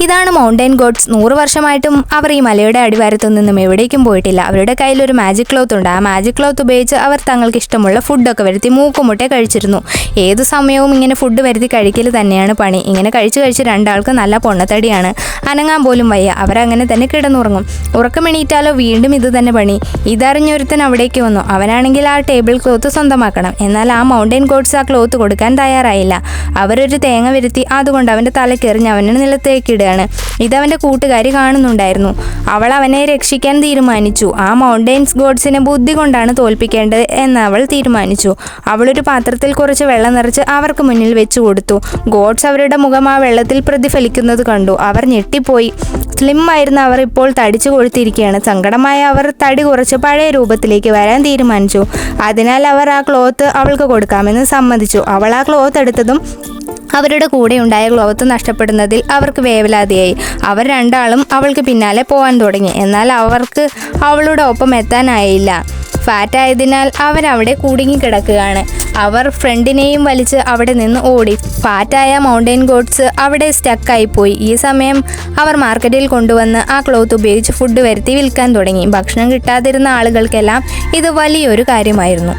ഇതാണ് mountain God's. 100 വർഷമായിട്ടും അവർ ഈ മലയുടെ അടിവാരത്തു നിന്നും എവിടേക്കും പോയിട്ടില്ല. അവരുടെ കയ്യിൽ ഒരു മാജിക് ക്ലോത്ത് ഉണ്ട്. ആ മാജിക് ക്ലോത്ത് ഉപയോഗിച്ച് അവർ തങ്ങൾക്ക് ഇഷ്ടമുള്ള ഫുഡൊക്കെ വരുത്തി മൂക്കുമുട്ടെ കഴിച്ചിരുന്നു. ഏതു സമയവും ഇങ്ങനെ ഫുഡ് വരുത്തി കഴിക്കൽ തന്നെയാണ് പണി. ഇങ്ങനെ കഴിച്ച് രണ്ടാൾക്ക് നല്ല പൊണ്ണത്തടിയാണ്. അനങ്ങാൻ പോലും വയ്യ. അവരങ്ങനെ തന്നെ കിടന്നുറങ്ങും. ഉറക്കമെണീറ്റാലോ വീണ്ടും ഇത് തന്നെ പണി. ഇതറിഞ്ഞൊരുത്തൻ അവിടേക്ക് വന്നു. അവനാണെങ്കിൽ ആ ടേബിൾ ക്ലോത്ത് സ്വന്തമാക്കണം. എന്നാൽ ആ മൗണ്ടൻ ഗോഡ്സ് ആ ക്ലോത്ത് കൊടുക്കാൻ തയ്യാറായില്ല. അവരൊരു തേങ്ങ വരുത്തി അതുകൊണ്ട് അവൻ്റെ തലക്കെറിഞ്ഞ് അവനെ നിലത്തേക്കിടുകയാണ്. ഇതവൻ്റെ കൂട്ടുകാരി കാണുന്നുണ്ടായിരുന്നു. അവൾ അവനെ രക്ഷിക്കാൻ തീരുമാനിച്ചു. ആ മൗണ്ടൻസ് ഗോഡ്സിനെ ബുദ്ധി കൊണ്ടാണ് തോൽപ്പിക്കേണ്ടത് എന്ന് അവൾ തീരുമാനിച്ചു. അവളൊരു പാത്രത്തിൽ കുറച്ച് വെള്ളം നിറച്ച് അവർക്ക് മുന്നിൽ വെച്ചു കൊടുത്തു. ഗോഡ്സ് അവരുടെ മുഖം ആ വെള്ളത്തിൽ പ്രതിഫലിക്കുന്നത് കണ്ടു. അവർ ഞെട്ടിപ്പോയി. സ്ലിം ആയിരുന്ന അവർ ഇപ്പോൾ തടിച്ചു കൊഴുത്തിരിക്കുകയാണ്. സങ്കടമായ അവർ തടി കുറച്ച് പഴയ രൂപത്തിലേക്ക് വരാൻ തീരുമാനിച്ചു. അതിനാൽ അവർ ആ ക്ലോത്ത് അവൾക്ക് കൊടുക്കാമെന്ന് സമ്മതിച്ചു. അവൾ ആ ക്ലോത്ത് എടുത്തതും അവരുടെ കൂടെ ഉണ്ടായ ക്ലോത്ത് നഷ്ടപ്പെടുന്നതിൽ അവർക്ക് വേവലാതിയായി. അവർ രണ്ടാളും അവൾക്ക് പിന്നാലെ പോകാൻ തുടങ്ങി. എന്നാൽ അവർക്ക് അവളുടെ ഒപ്പം എത്താനായില്ല. ഫാറ്റായതിനാൽ അവരവിടെ കുടുങ്ങിക്കിടക്കുകയാണ്. അവർ ഫ്രണ്ടിനെയും വലിച്ച് അവിടെ നിന്ന് ഓടി. ഫാറ്റായ മൗണ്ടൻ ഗോഡ്സ് അവിടെ സ്റ്റക്കായിപ്പോയി. ഈ സമയം അവർ മാർക്കറ്റിൽ കൊണ്ടുവന്ന് ആ ക്ലോത്ത് ഉപയോഗിച്ച് ഫുഡ് വരുത്തി വിൽക്കാൻ തുടങ്ങി. ഭക്ഷണം കിട്ടാതിരുന്ന ആളുകൾക്കെല്ലാം ഇത് വലിയൊരു കാര്യമായിരുന്നു.